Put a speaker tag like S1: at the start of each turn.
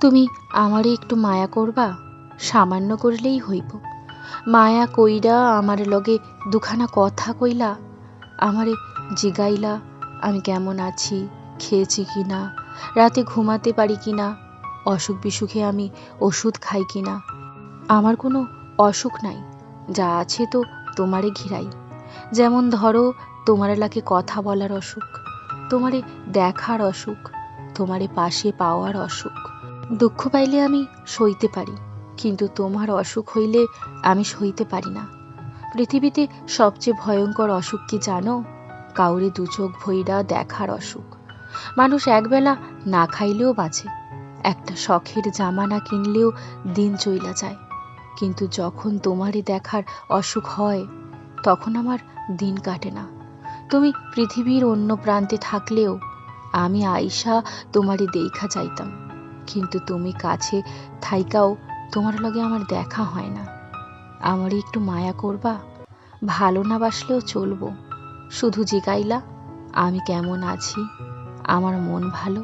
S1: তুমি আমারে একটু মায়া করবা, সামান্য করলেই হইব। মায়া কইরা আমার লগে দুখানা কথা কইলা, আমারে জিগাইলা আমি কেমন আছি, খেয়েছি কি না, রাতে ঘুমাতে পারি কি না, অসুখ বিসুখে আমি ওষুধ খাই কি না। আমার কোনো অসুখ নাই, যা আছে তো তোমারে ঘিরাই। যেমন ধরো, তোমারে লাগে কথা বলার অসুখ, তোমারে দেখার অসুখ, তোমারে পাশে পাওয়ার অসুখ। দুঃখ পাইলে আমি সইতে পারি, কিন্তু তোমার অসুখ হইলে আমি সইতে পারি না। পৃথিবীতে সবচেয়ে ভয়ঙ্কর অসুখ কি জানো? কাউরে দু চোখ ভইরা দেখার অসুখ। মানুষ একবেলা না খাইলেও বাঁচে, একটা শখের জামা না কিনলেও দিন চইলা যায়, কিন্তু যখন তোমারে দেখার অসুখ হয় তখন আমার দিন কাটে না। তুমি পৃথিবীর অন্য প্রান্তে থাকলেও আমি আইসা তোমারে দেইখা যাইতাম, কিন্তু তুমি কাছে থাইকাও তোমার লগে আমার দেখা হয় না। আমারে একটু মায়া করবা, ভালো না বাসলেও চলবো, শুধু জিগাইলা আমি কেমন আছি, আমার মন ভালো।